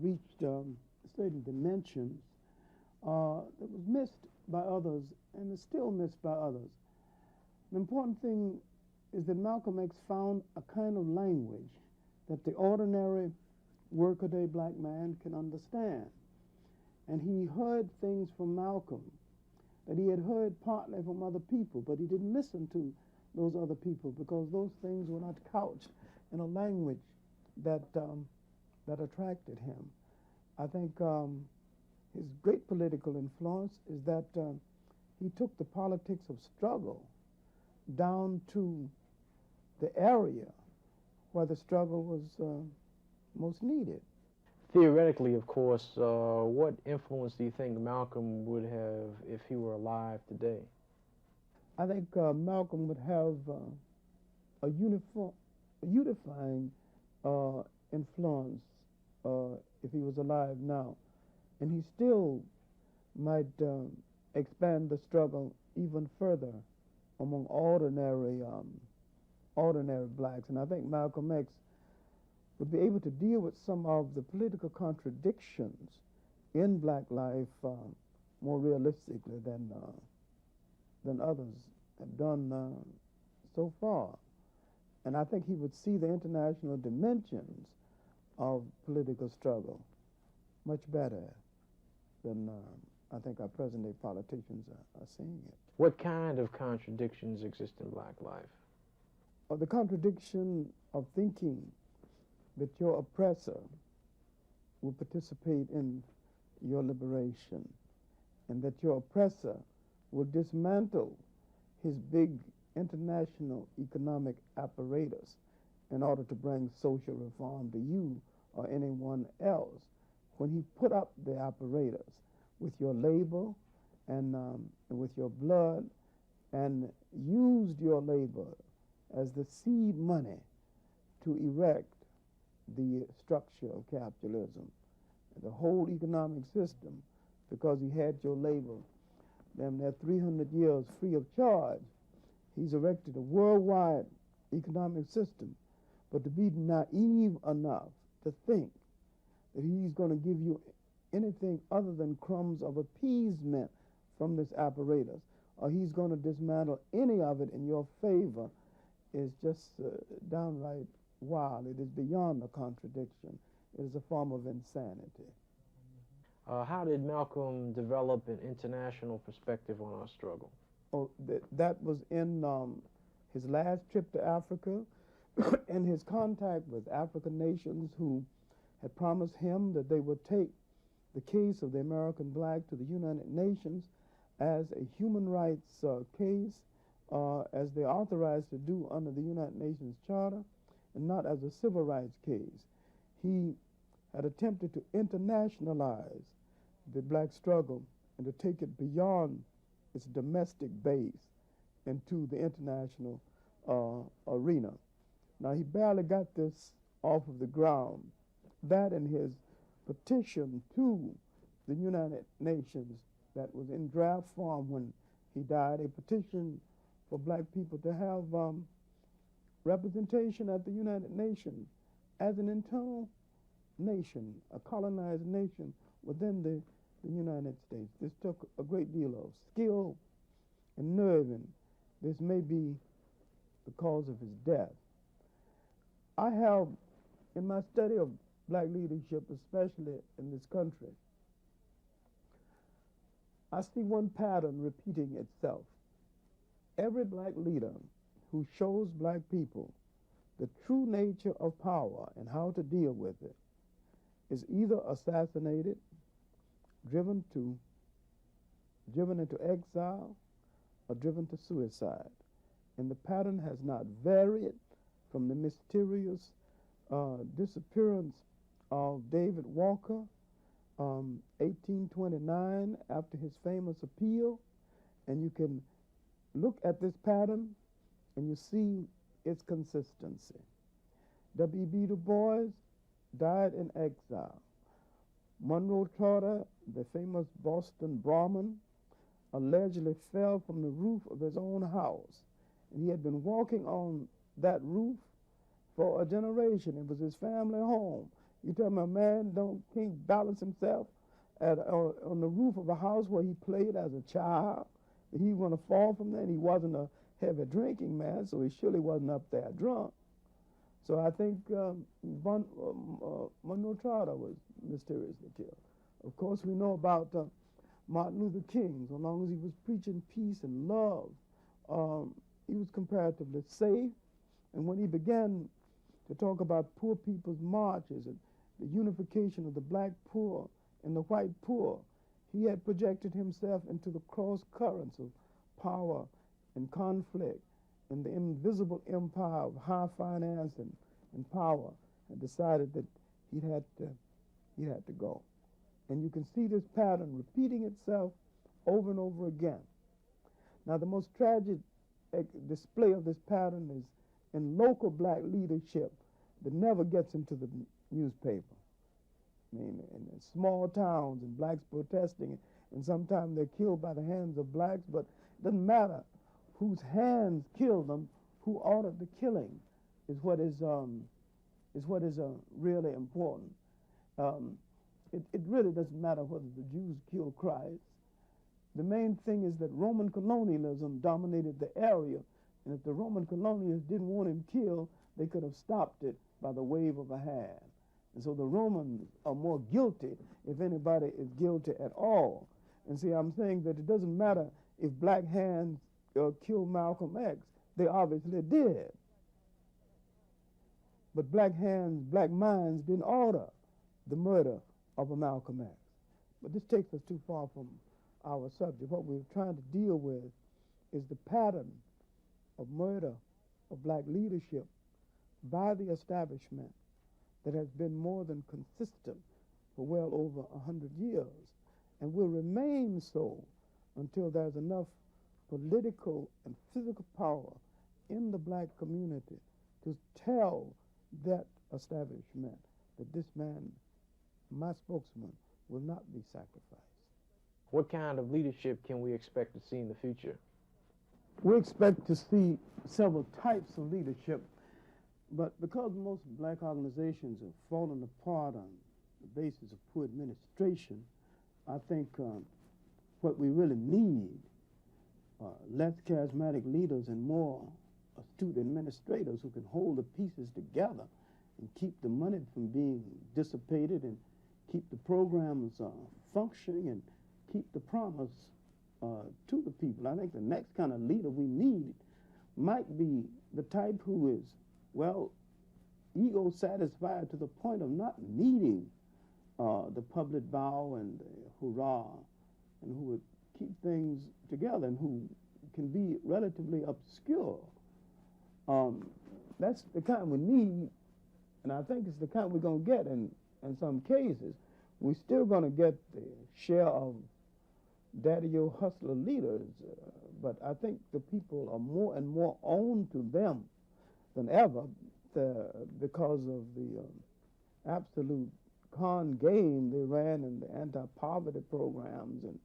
reached certain dimensions that was missed by others and is still missed by others. The important thing is that Malcolm X found a kind of language that the ordinary workaday black man can understand. And he heard things from Malcolm that he had heard partly from other people, but he didn't listen to those other people because those things were not couched in a language that that attracted him. I think his great political influence is that he took the politics of struggle down to the area where the struggle was most needed. Theoretically, of course, what influence do you think Malcolm would have if he were alive today? I think Malcolm would have a unifying influence if he was alive now. And he still might expand the struggle even further among ordinary blacks. And I think Malcolm X would be able to deal with some of the political contradictions in black life more realistically than others have done so far. And I think he would see the international dimensions of political struggle much better than I think our present-day politicians are seeing it. What kind of contradictions exist in black life? The contradiction of thinking that your oppressor will participate in your liberation and that your oppressor will dismantle his big international economic apparatus in order to bring social reform to you or anyone else. When he put up the apparatus with your labor and with your blood and used your labor as the seed money to erect the structure of capitalism, the whole economic system, because he had your labor, damn near 300 years free of charge. He's erected a worldwide economic system, but to be naive enough to think that he's going to give you anything other than crumbs of appeasement from this apparatus, or he's going to dismantle any of it in your favor, is just downright wild. It is beyond a contradiction. It is a form of insanity. How did Malcolm develop an international perspective on our struggle? Oh, that was in his last trip to Africa and his contact with African nations who had promised him that they would take the case of the American black to the United Nations as a human rights case, as they authorized to do under the United Nations Charter, and not as a civil rights case. He had attempted to internationalize the black struggle and to take it beyond its domestic base into the international arena. Now, he barely got this off of the ground. That and his petition to the United Nations that was in draft form when he died, a petition for black people to have representation at the United Nations as an internal nation, a colonized nation within the United States. This took a great deal of skill and nerve, and this may be the cause of his death. I have, in my study of black leadership, especially in this country, I see one pattern repeating itself. Every black leader who shows black people the true nature of power and how to deal with it is either assassinated, driven into exile, or driven to suicide. And the pattern has not varied from the mysterious disappearance of David Walker, 1829, after his famous appeal. And you can look at this pattern and you see its consistency. W.B. Du Bois died in exile. Monroe Trotter, the famous Boston Brahmin, allegedly fell from the roof of his own house. And he had been walking on that roof for a generation. It was his family home. You tell me a man can't balance himself on the roof of a house where he played as a child, that he want to fall from there, and he wasn't a heavy drinking man, so he surely wasn't up there drunk. So I think Monroe Trotter was mysteriously killed. Of course, we know about Martin Luther King. So long as he was preaching peace and love, he was comparatively safe. And when he began to talk about poor people's marches and the unification of the black poor and the white poor, he had projected himself into the cross currents of power and conflict and the invisible empire of high finance and power, and decided that he had to go. And you can see this pattern repeating itself over and over again. Now, the most tragic display of this pattern is in local black leadership that never gets into the newspaper. I mean, in small towns and blacks protesting, and sometimes they're killed by the hands of blacks, but it doesn't matter whose hands killed them, who ordered the killing is what is really important. It really doesn't matter whether the Jews killed Christ. The main thing is that Roman colonialism dominated the area, and if the Roman colonialists didn't want him killed, they could have stopped it by the wave of a hand. And so the Romans are more guilty if anybody is guilty at all. And see, I'm saying that it doesn't matter if black hands killed Malcolm X. They obviously did. But black hands, black minds didn't order the murder of a Malcolm X. But this takes us too far from our subject. What we're trying to deal with is the pattern of murder of black leadership by the establishment that has been more than consistent for well over 100 years and will remain so until there's enough political and physical power in the black community to tell that establishment that this man, my spokesman, will not be sacrificed. What kind of leadership can we expect to see in the future? We expect to see several types of leadership, but because most black organizations have fallen apart on the basis of poor administration, I think what we really need are less charismatic leaders and more astute administrators who can hold the pieces together and keep the money from being dissipated and keep the programs functioning and keep the promise to the people. I think the next kind of leader we need might be the type who is, well, ego-satisfied to the point of not needing the public bow and the hurrah, and who would keep things together and who can be relatively obscure. That's the kind we need, and I think it's the kind we're going to get in some cases. We're still going to get the share of daddy-o hustler leaders, but I think the people are more and more owned to them than ever because of the absolute con game they ran in the anti-poverty programs, and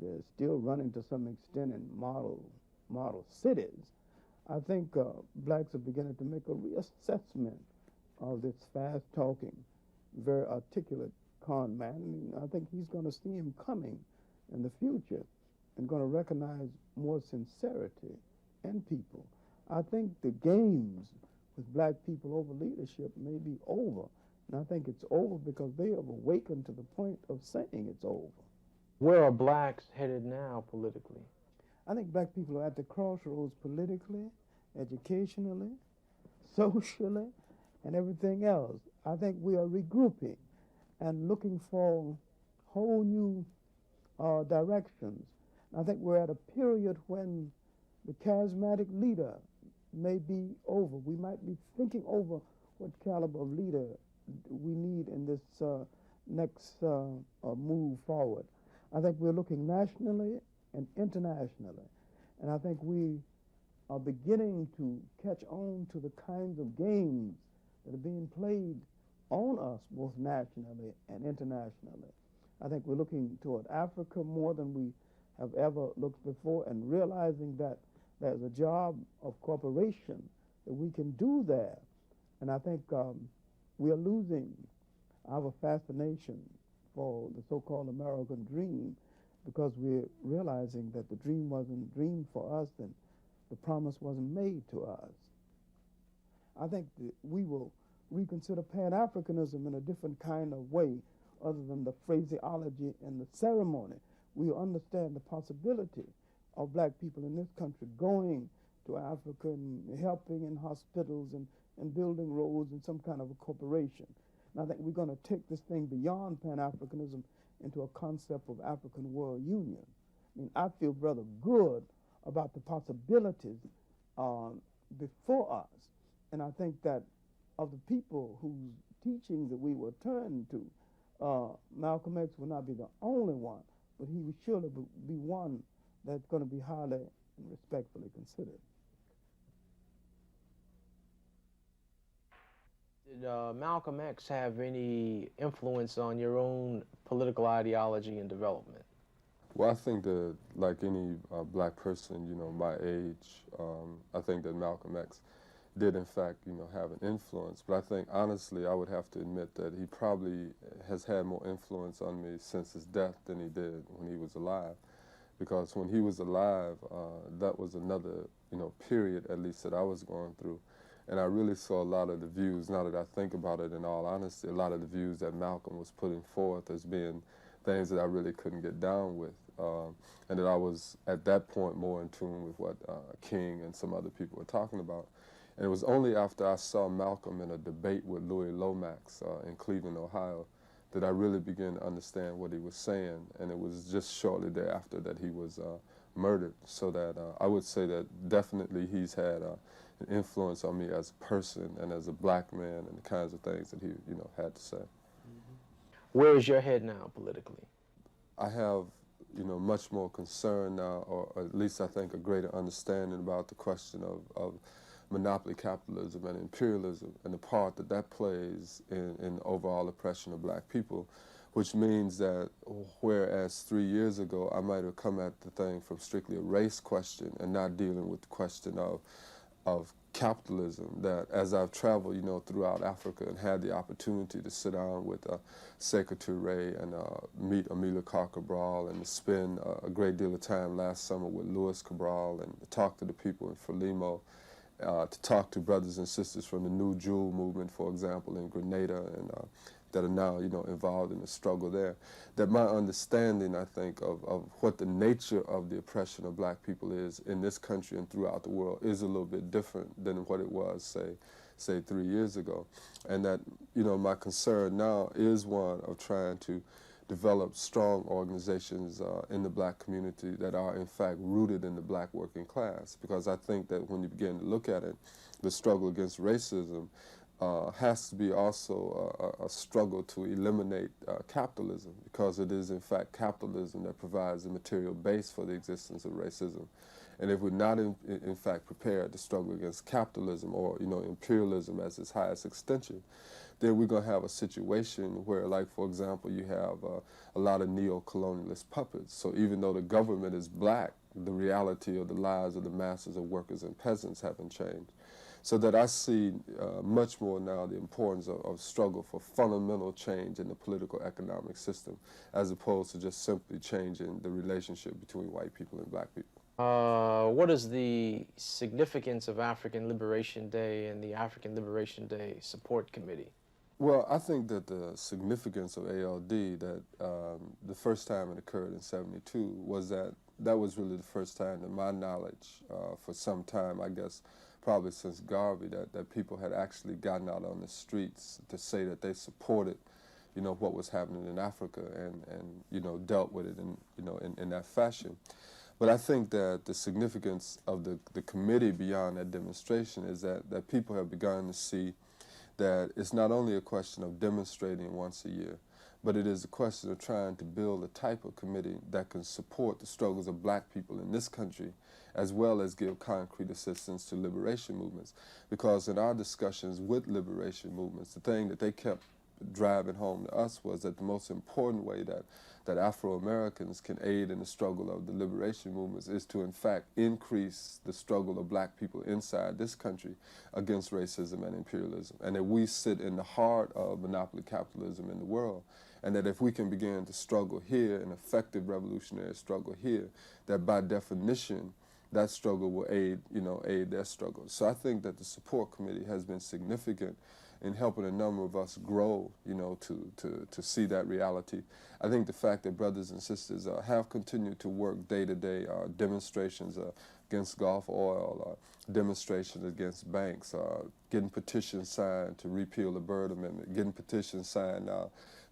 they're still running to some extent in model cities. I think blacks are beginning to make a reassessment of this fast-talking, very articulate con man. And I think he's going to see him coming in the future and going to recognize more sincerity in people. I think the games with black people over leadership may be over. And I think it's over because they have awakened to the point of saying it's over. Where are blacks headed now politically? I think black people are at the crossroads politically, educationally, socially, and everything else. I think we are regrouping and looking for whole new directions. I think we're at a period when the charismatic leader may be over. We might be thinking over what caliber of leader we need in this next move forward. I think we're looking nationally and internationally, and I think we are beginning to catch on to the kinds of games that are being played on us both nationally and internationally. I think we're looking toward Africa more than we have ever looked before, and realizing that there's a job of cooperation that we can do there. And I think we are losing I have a fascination for the so-called American dream because we're realizing that the dream wasn't dreamed for us and the promise wasn't made to us. I think that we will reconsider Pan-Africanism in a different kind of way other than the phraseology and the ceremony. We will understand the possibility of black people in this country going to Africa and helping in hospitals and building roads and some kind of a corporation. And I think we're going to take this thing beyond Pan-Africanism into a concept of African World Union. I mean, I feel rather good about the possibilities before us. And I think that of the people whose teachings that we will turn to, Malcolm X will not be the only one, but he will surely be one that's going to be highly and respectfully considered. Did Malcolm X have any influence on your own political ideology and development? Well, I think that, like any black person, you know, my age, I think that Malcolm X did, in fact, you know, have an influence. But I think, honestly, I would have to admit that he probably has had more influence on me since his death than he did when he was alive. Because when he was alive, that was another, you know, period, at least, that I was going through. And I really saw a lot of the views, now that I think about it in all honesty, a lot of the views that Malcolm was putting forth as being things that I really couldn't get down with. And that I was, at that point, more in tune with what King and some other people were talking about. And it was only after I saw Malcolm in a debate with Louis Lomax in Cleveland, Ohio, that I really began to understand what he was saying. And it was just shortly thereafter that he was murdered. So that I would say that definitely he's had an influence on me as a person and as a black man and the kinds of things that he, you know, had to say. Mm-hmm. Where is your head now politically? I have, you know, much more concern now, or at least I think a greater understanding about the question of monopoly capitalism and imperialism and the part that that plays in overall oppression of black people, which means that whereas 3 years ago I might have come at the thing from strictly a race question and not dealing with the question of capitalism, that as I've traveled, you know, throughout Africa and had the opportunity to sit down with Sekou Touré and meet Amilcar Cabral and to spend a great deal of time last summer with Louis Cabral and to talk to the people in Frelimo, to talk to brothers and sisters from the New Jewel movement, for example, in Grenada, and that are now, you know, involved in the struggle there, that my understanding, I think, of what the nature of the oppression of black people is in this country and throughout the world is a little bit different than what it was, say 3 years ago. And that, you know, my concern now is one of trying to develop strong organizations in the black community that are, in fact, rooted in the black working class. Because I think that when you begin to look at it, the struggle against racism has to be also a struggle to eliminate capitalism, because it is, in fact, capitalism that provides the material base for the existence of racism. And if we're not, in fact, prepared to struggle against capitalism or, you know, imperialism as its highest extension, then we're going to have a situation where, like, for example, you have a lot of neo-colonialist puppets. So even though the government is black, the reality of the lives of the masses of workers and peasants haven't changed. So that I see much more now the importance of struggle for fundamental change in the political economic system, as opposed to just simply changing the relationship between white people and black people. What is the significance of African Liberation Day and the African Liberation Day Support Committee? Well, I think that the significance of ALD, that the first time it occurred in '72, was that was really the first time, to my knowledge, for some time, I guess, probably since Garvey, that people had actually gotten out on the streets to say that they supported, you know, what was happening in Africa and you know, dealt with it in, you know, in that fashion. But I think that the significance of the committee beyond that demonstration is that people have begun to see that it's not only a question of demonstrating once a year, but it is a question of trying to build a type of committee that can support the struggles of black people in this country, as well as give concrete assistance to liberation movements. Because in our discussions with liberation movements, the thing that they kept driving home to us was that the most important way that Afro-Americans can aid in the struggle of the liberation movements is to, in fact, increase the struggle of black people inside this country against racism and imperialism, and that we sit in the heart of monopoly capitalism in the world, and that if we can begin to struggle here, an effective revolutionary struggle here, that by definition, that struggle will aid their struggle. So I think that the support committee has been significant in helping a number of us grow, to see that reality. I think the fact that brothers and sisters have continued to work day to day, demonstrations against Gulf oil, demonstrations against banks, getting petitions signed to repeal the Byrd Amendment, getting petitions signed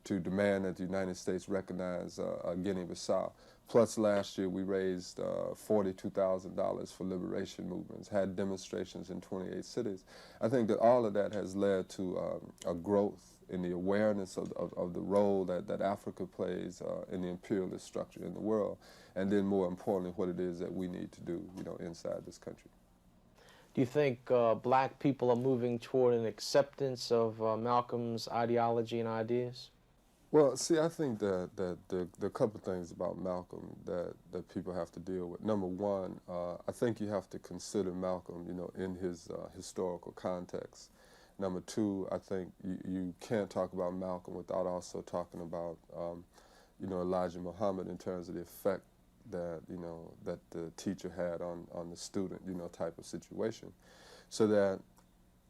to demand that the United States recognize Guinea-Bissau. Plus, last year we raised $42,000 for liberation movements, had demonstrations in 28 cities. I think that all of that has led to a growth in the awareness of the role that Africa plays in the imperialist structure in the world, and then more importantly, what it is that we need to do, inside this country. Do you think black people are moving toward an acceptance of Malcolm's ideology and ideas? Well, see, I think that there are a couple of things about Malcolm that people have to deal with. Number one, I think you have to consider Malcolm, in his historical context. Number two, I think you can't talk about Malcolm without also talking about, Elijah Muhammad in terms of the effect that, that the teacher had on the student, type of situation. So that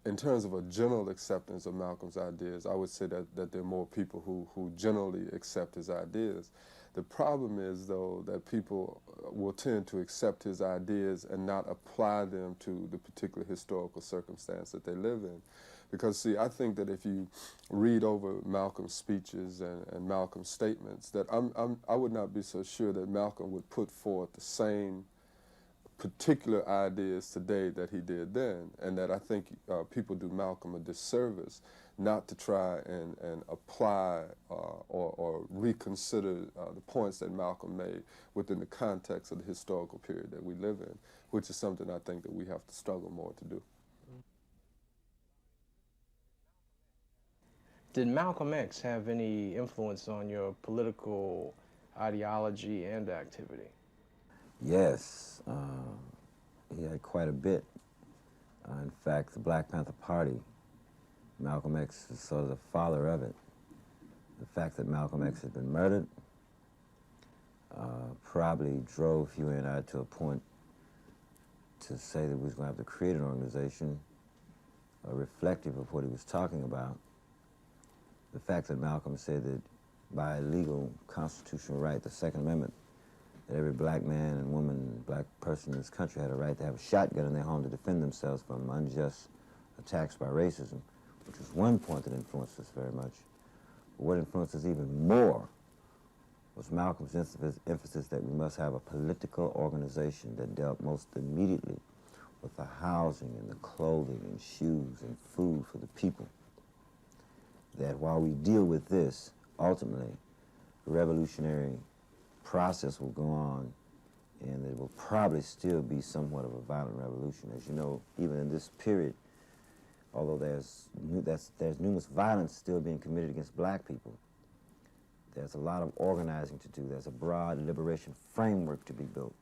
in terms of a general acceptance of Malcolm's ideas, I would say that there are more people who generally accept his ideas. The problem is, though, that people will tend to accept his ideas and not apply them to the particular historical circumstance that they live in. Because, see, I think that if you read over Malcolm's speeches and Malcolm's statements, that I would not be so sure that Malcolm would put forth the same particular ideas today that he did then, and that I think people do Malcolm a disservice not to try and apply or reconsider the points that Malcolm made within the context of the historical period that we live in, which is something I think that we have to struggle more to do. Did Malcolm X have any influence on your political ideology and activity? Yes, he had quite a bit. In fact, the Black Panther Party, Malcolm X is sort of the father of it. The fact that Malcolm X had been murdered probably drove Huey and I to a point to say that we was going to have to create an organization reflective of what he was talking about. The fact that Malcolm said that by legal constitutional right, the Second Amendment, that every black man and woman, black person in this country had a right to have a shotgun in their home to defend themselves from unjust attacks by racism, which was one point that influenced us very much. But what influenced us even more was Malcolm's emphasis that we must have a political organization that dealt most immediately with the housing and the clothing and shoes and food for the people. That while we deal with this, ultimately, the revolutionary process will go on, and it will probably still be somewhat of a violent revolution. As you know, even in this period, although there's numerous violence still being committed against black people, there's a lot of organizing to do. There's a broad liberation framework to be built.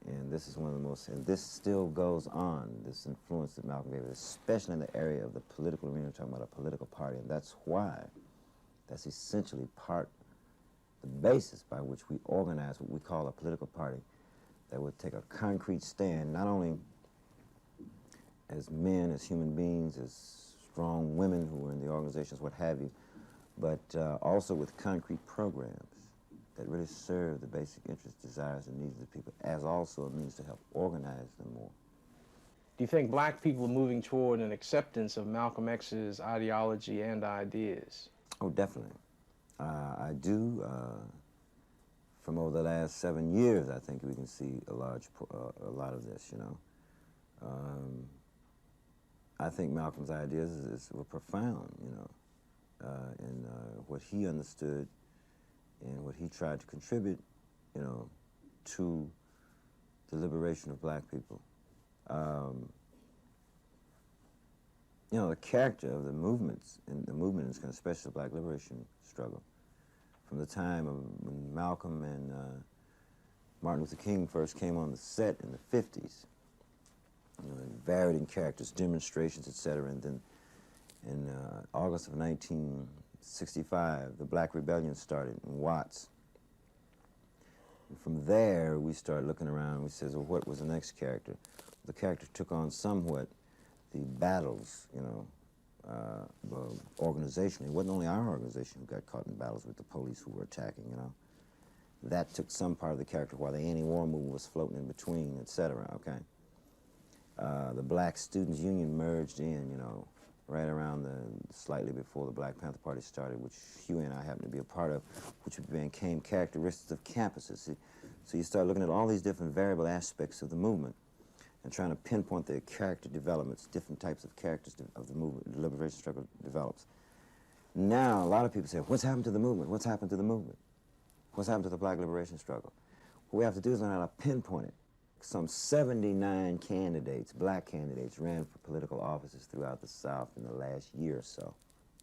And this is one of the most, and this still goes on, this influence that Malcolm gave, especially in the area of the political arena, we're talking about a political party, and that's why, that's essentially the basis by which we organize what we call a political party that would take a concrete stand, not only as men, as human beings, as strong women who are in the organizations, what have you, but also with concrete programs that really serve the basic interests, desires, and needs of the people, as also a means to help organize them more. Do you think black people are moving toward an acceptance of Malcolm X's ideology and ideas? Oh, definitely. I do. From over the last 7 years, I think we can see a lot of this, you know. I think Malcolm's ideas were profound, you know, in what he understood and what he tried to contribute, you know, to the liberation of black people. You know, the character of the movements, and the movement is especially the Black liberation struggle, from the time of when Malcolm and Martin Luther King first came on the set in the 50s, you know, varied in characters, demonstrations, etc. And then in August of 1965, the Black Rebellion started in Watts. And from there, we started looking around. We said, well, what was the next character? The character took on somewhat the battles, you know, organizationally. It wasn't only our organization who got caught in battles with the police who were attacking, you know. That took some part of the character while the anti-war movement was floating in between, etc., okay? The Black Students Union merged in, you know, right around slightly before the Black Panther Party started, which Huey and I happened to be a part of, which became characteristics of campuses. See? So you start looking at all these different variable aspects of the movement and trying to pinpoint their character developments, different types of characters of the movement, the liberation struggle develops. Now, a lot of people say, what's happened to the movement? What's happened to the movement? What's happened to the Black liberation struggle? What we have to do is learn how to pinpoint it. Some 79 candidates, Black candidates, ran for political offices throughout the South in the last year or so,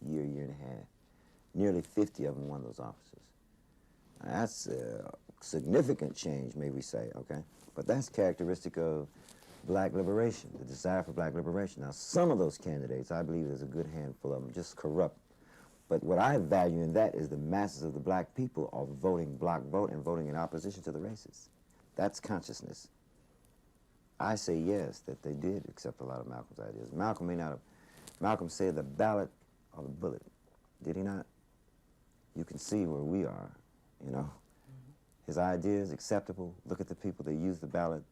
year and a half. Nearly 50 of them won those offices. Now, that's a significant change, may we say, okay? But that's characteristic of Black liberation, the desire for Black liberation. Now, some of those candidates, I believe there's a good handful of them, just corrupt. But what I value in that is the masses of the Black people are voting block vote and voting in opposition to the racists. That's consciousness. I say yes, that they did accept a lot of Malcolm's ideas. Malcolm may not have, Malcolm said the ballot or the bullet. Did he not? You can see where we are, you know. His ideas acceptable. Look at the people that used the ballot.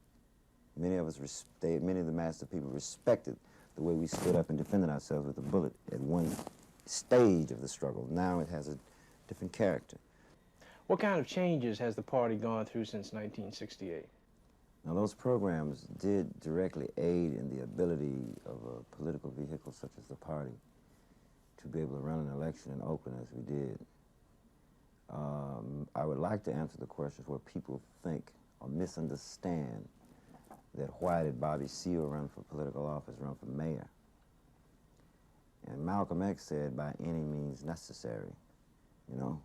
Many of us, many of the mass of people respected the way we stood up and defended ourselves with a bullet at one stage of the struggle. Now it has a different character. What kind of changes has the party gone through since 1968? Now, those programs did directly aid in the ability of a political vehicle such as the party to be able to run an election in Oakland as we did. I would like to answer the questions where people think or misunderstand that why did Bobby Seale run for political office, run for mayor? And Malcolm X said, by any means necessary, you know?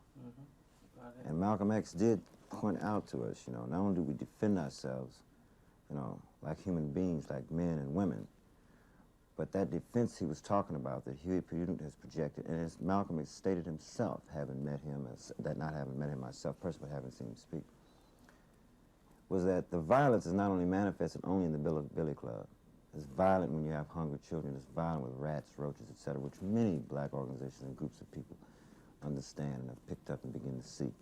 And Malcolm X did point out to us, you know, not only do we defend ourselves, you know, like human beings, like men and women, but that defense he was talking about, that Huey P. has projected, and as Malcolm has stated himself, having met him, not having met him myself personally, but having seen him speak, was that the violence is not only manifested only in the Billy Club. It's violent when you have hungry children. It's violent with rats, roaches, etc., which many Black organizations and groups of people understand and have picked up and begin to see.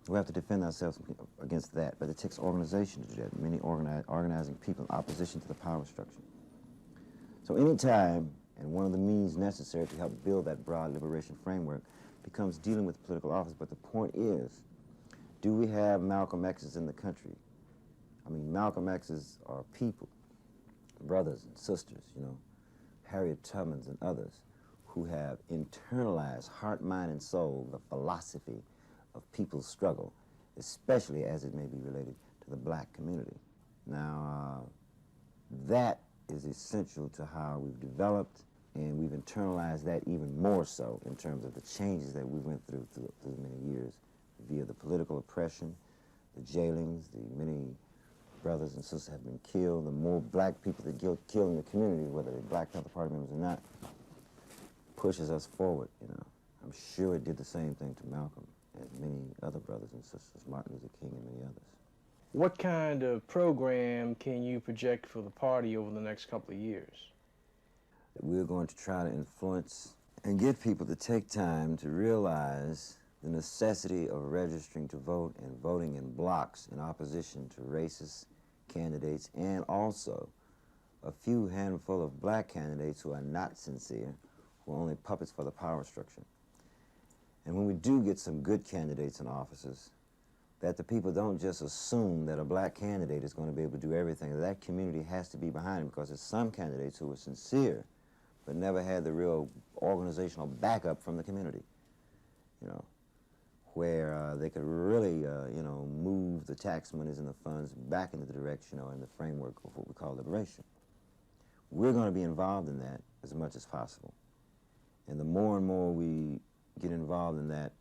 We have to defend ourselves against that, but it takes organization to do that, many organizing people in opposition to the power structure. So any time, and one of the means necessary to help build that broad liberation framework becomes dealing with political office, but the point is, do we have Malcolm X's in the country? I mean, Malcolm X's are people, brothers and sisters, you know, Harriet Tubmans and others, who have internalized heart, mind, and soul the philosophy of people's struggle, especially as it may be related to the Black community. Now, that is essential to how we've developed, and we've internalized that even more so in terms of the changes that we went through many years via the political oppression, the jailings, the many brothers and sisters have been killed, the more Black people that get killed in the community, whether they're Black Panther Party members or not, pushes us forward, you know. I'm sure it did the same thing to Malcolm and many other brothers and sisters, Martin Luther King and many others. What kind of program can you project for the party over the next couple of years? We're going to try to influence and get people to take time to realize the necessity of registering to vote and voting in blocks in opposition to racist candidates, and also a few handful of Black candidates who are not sincere, who are only puppets for the power structure. And when we do get some good candidates in offices, that the people don't just assume that a Black candidate is going to be able to do everything. That community has to be behind him, because there's some candidates who are sincere but never had the real organizational backup from the community, you know, where they could really, you know, move the tax monies and the funds back into the direction or in the framework of what we call liberation. we're going to be involved in that as much as possible. And the more and more we get involved in that,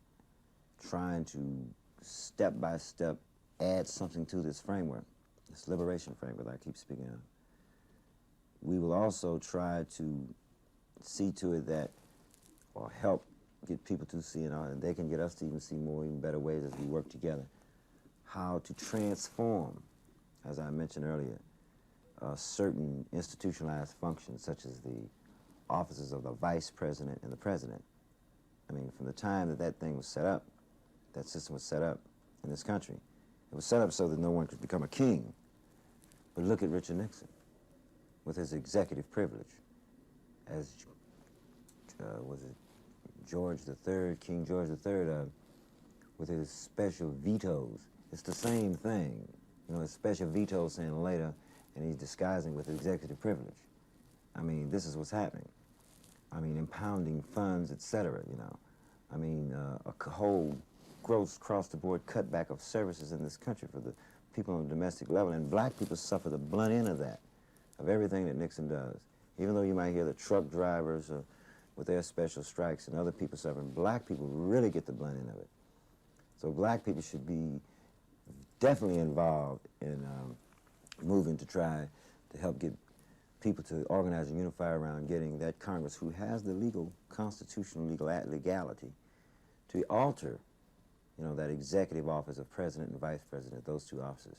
trying to step by step add something to this framework, this liberation framework that I keep speaking of, we will also try to see to it that, or help get people to see, and they can get us to even see more, even better ways as we work together, how to transform, as I mentioned earlier, certain institutionalized functions, such as the offices of the vice president and the president. I mean, from the time that that thing was set up, that system was set up in this country, it was set up so that no one could become a king. But look at Richard Nixon with his executive privilege, as was it George III, King George III, with his special vetoes. It's the same thing, you know, his special veto saying later, and he's disguising with executive privilege. I mean, this is what's happening. I mean, impounding funds, etc., you know. I mean, a whole gross across-the-board cutback of services in this country for the people on the domestic level, and black people suffer the blunt end of that, of everything that Nixon does. Even though you might hear the truck drivers with their special strikes and other people suffering, black people really get the blunt end of it. So black people should be definitely involved in moving to try to help get people to organize and unify around getting that Congress, who has the legal, constitutional legality, to alter, you know, that executive office of president and vice president, those two offices,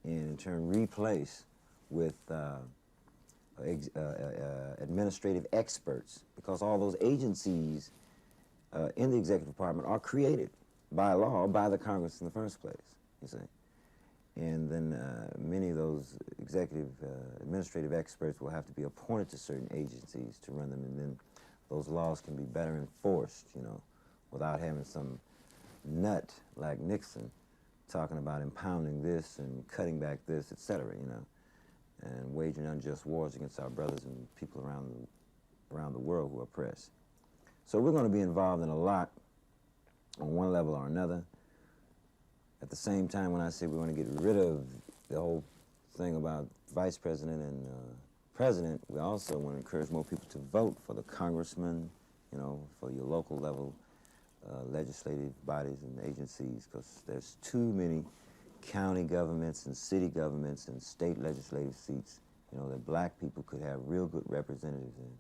and in turn replace with administrative experts, because all those agencies in the executive department are created by law by the Congress in the first place, you see. And then many of those executive administrative experts will have to be appointed to certain agencies to run them, and then those laws can be better enforced, you know, without having some nut like Nixon talking about impounding this and cutting back this, etc., you know, and waging unjust wars against our brothers and people around the world who are oppressed. So we're going to be involved in a lot on one level or another. At the same time, when I say we want to get rid of the whole thing about vice president and president, we also want to encourage more people to vote for the congressman, you know, for your local level legislative bodies and agencies, because there's too many county governments and city governments and state legislative seats, you know, that black people could have real good representatives in.